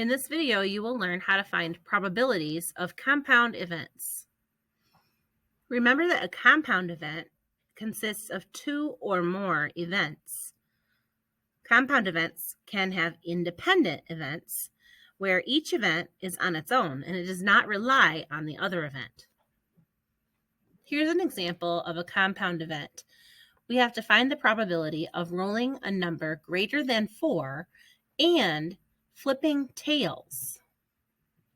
In this video, you will learn how to find probabilities of compound events. Remember that a compound event consists of two or more events. Compound events can have independent events, where each event is on its own and it does not rely on the other event. Here's an example of a compound event. We have to find the probability of rolling a number greater than 4 and flipping tails.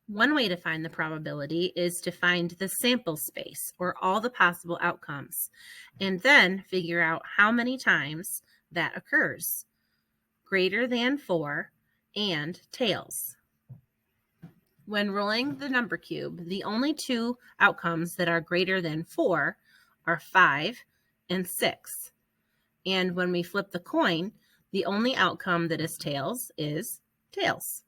One way to find the probability is to find the sample space, or all the possible outcomes, and then figure out how many times that occurs. Greater than 4 and tails. When rolling the number cube, the only two outcomes that are greater than 4 are 5 and 6. And when we flip the coin, the only outcome that is tails is tails.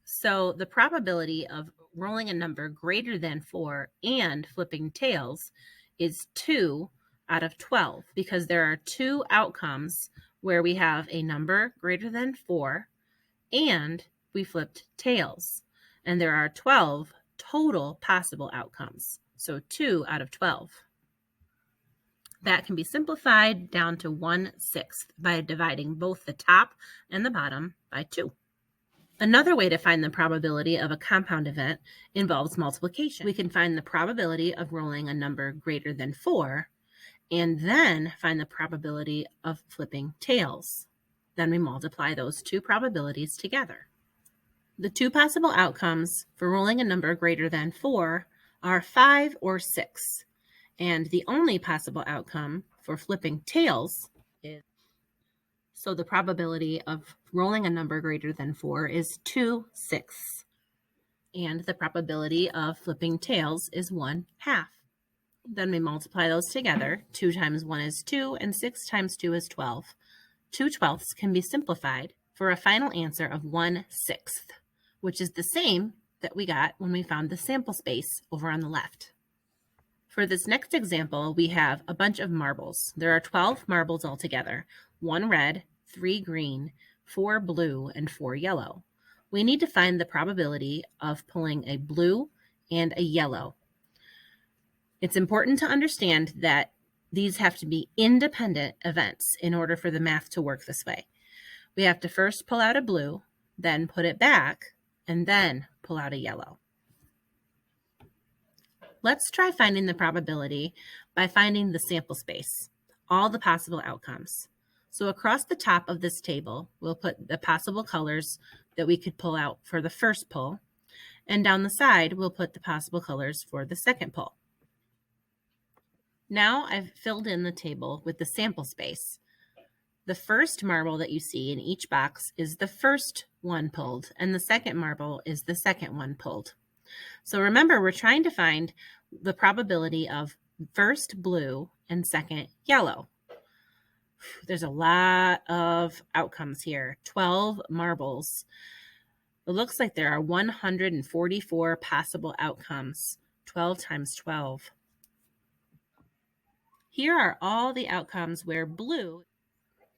So the probability of rolling a number greater than 4 and flipping tails is 2 out of 12, because there are two outcomes where we have a number greater than 4 and we flipped tails. And there are 12 total possible outcomes, so 2 out of 12. That can be simplified down to 1/6 by dividing both the top and the bottom by 2. Another way to find the probability of a compound event involves multiplication. We can find the probability of rolling a number greater than 4 and then find the probability of flipping tails. Then we multiply those two probabilities together. The two possible outcomes for rolling a number greater than 4 are 5 or 6, and the only possible outcome for flipping tails is, so the probability of rolling a number greater than 4 is 2/6, and the probability of flipping tails is 1/2. Then we multiply those together. 2 times 1 is 2, and 6 times 2 is 12. 2/12 can be simplified for a final answer of 1/6, which is the same that we got when we found the sample space over on the left. For this next example, we have a bunch of marbles. There are 12 marbles altogether, 1 red, 3 green, 4 blue, and 4 yellow. We need to find the probability of pulling a blue and a yellow. It's important to understand that these have to be independent events in order for the math to work this way. We have to first pull out a blue, then put it back, and then pull out a yellow. Let's try finding the probability by finding the sample space, all the possible outcomes. So across the top of this table, we'll put the possible colors that we could pull out for the first pull, and down the side, we'll put the possible colors for the second pull. Now I've filled in the table with the sample space. The first marble that you see in each box is the first one pulled, and the second marble is the second one pulled. So remember, we're trying to find the probability of first blue and second yellow. There's a lot of outcomes here, 12 marbles. It looks like there are 144 possible outcomes, 12 times 12. Here are all the outcomes where blue,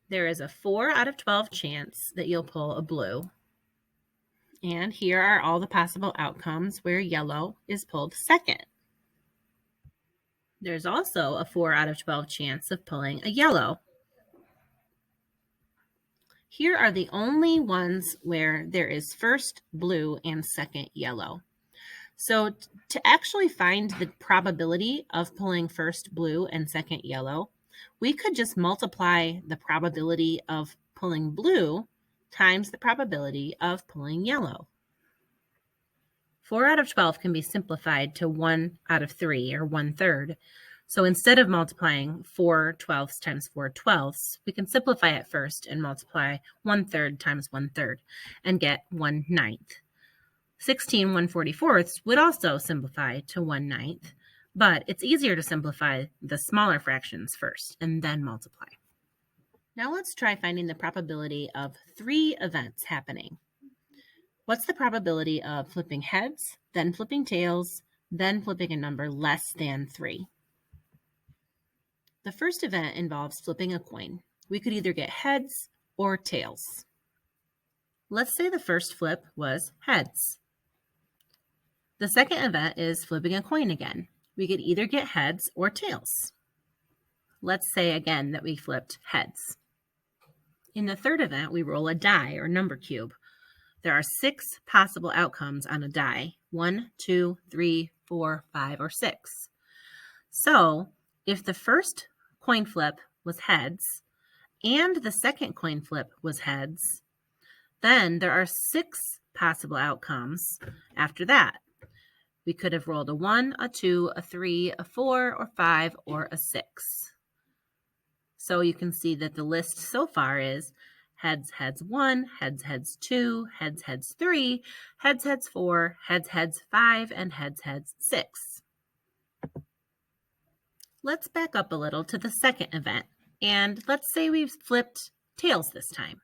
there is a 4 out of 12 chance that you'll pull a blue. And here are all the possible outcomes where yellow is pulled second. There's also a 4 out of 12 chance of pulling a yellow. Here are the only ones where there is first blue and second yellow. So to actually find the probability of pulling first blue and second yellow, we could just multiply the probability of pulling blue times the probability of pulling yellow. 4 out of 12 can be simplified to 1 out of 3, or 1/3. So instead of multiplying 4/12 times 4/12, we can simplify it first and multiply 1/3 times 1/3 and get 1/9. 16 1/44 would also simplify to 1/9, but it's easier to simplify the smaller fractions first and then multiply. Now let's try finding the probability of 3 events happening. What's the probability of flipping heads, then flipping tails, then flipping a number less than 3? The first event involves flipping a coin. We could either get heads or tails. Let's say the first flip was heads. The second event is flipping a coin again. We could either get heads or tails. Let's say again that we flipped heads. In the third event, we roll a die or number cube. There are 6 possible outcomes on a die: 1, 2, 3, 4, 5, or 6. So if the first coin flip was heads and the second coin flip was heads, then there are 6 possible outcomes after that. We could have rolled a 1, a 2, a 3, a 4, or 5, or a 6. So you can see that the list so far is heads, heads 1, heads, heads 2, heads, heads 3, heads, heads 4, heads, heads 5, and heads, heads 6. Let's back up a little to the second event, and let's say we've flipped tails this time.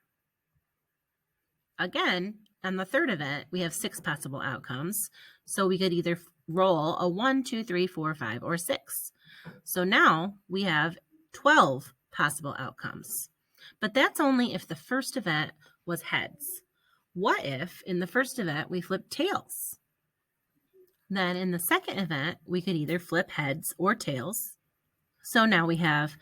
Again, on the third event, we have 6 possible outcomes, so we could either roll a 1, 2, 3, 4, 5, or 6. So now we have 12 possible outcomes, but that's only if the first event was heads. What if in the first event we flipped tails? Then in the second event, we could either flip heads or tails. So now we have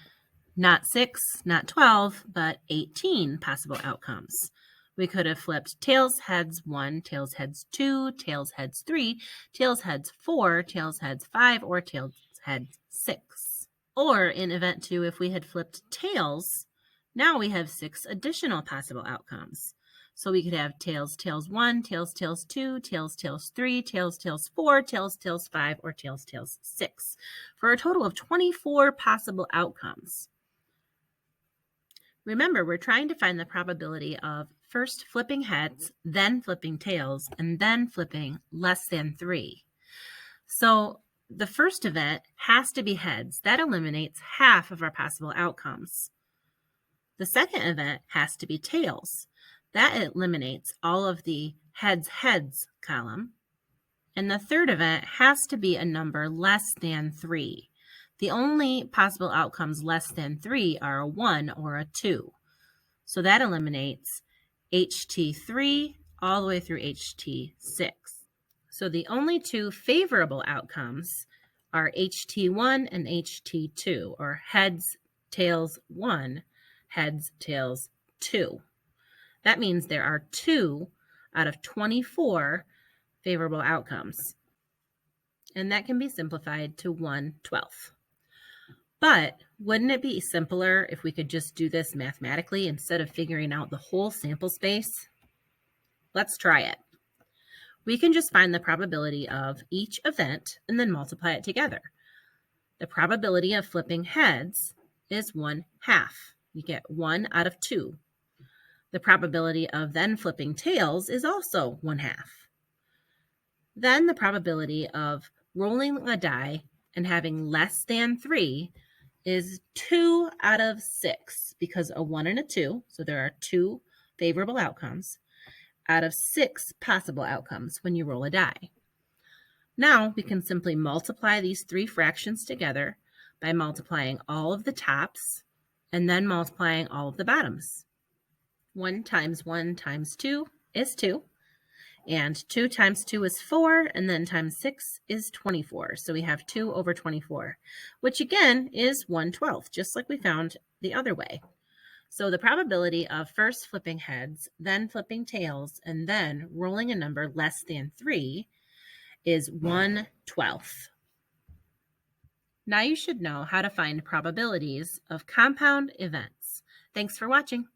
not 6, not 12, but 18 possible outcomes. We could have flipped tails, heads 1, tails, heads 2, tails, heads 3, tails, heads 4, tails, heads 5, or tails, heads 6. Or in event 2, if we had flipped tails, now we have 6 additional possible outcomes. So we could have tails, tails 1, tails, tails 2, tails, tails 3, tails, tails 4, tails, tails 5, or tails, tails 6, for a total of 24 possible outcomes. Remember, we're trying to find the probability of first flipping heads, then flipping tails, and then flipping less than 3. So the first event has to be heads. That eliminates half of our possible outcomes. The second event has to be tails. That eliminates all of the heads, heads column. And the third event has to be a number less than 3. The only possible outcomes less than 3 are a 1 or a 2. So that eliminates HT3 all the way through HT6. So the only 2 favorable outcomes are HT1 and HT2, or heads, tails 1, heads, tails 2. That means there are 2 out of 24 favorable outcomes. And that can be simplified to 1/12. But wouldn't it be simpler if we could just do this mathematically instead of figuring out the whole sample space? Let's try it. We can just find the probability of each event and then multiply it together. The probability of flipping heads is 1/2. You get 1 out of 2. The probability of then flipping tails is also 1/2. Then the probability of rolling a die and having less than 3 is 2 out of 6, because a 1 and a 2, so there are 2 favorable outcomes out of 6 possible outcomes when you roll a die. Now we can simply multiply these 3 fractions together by multiplying all of the tops and then multiplying all of the bottoms. 1 times 1 times 2 is 2. And 2 times 2 is 4, and then times 6 is 24. So we have 2 over 24, which again is 1/12, just like we found the other way. So the probability of first flipping heads, then flipping tails, and then rolling a number less than 3 is 1/12. Now you should know how to find probabilities of compound events. Thanks for watching.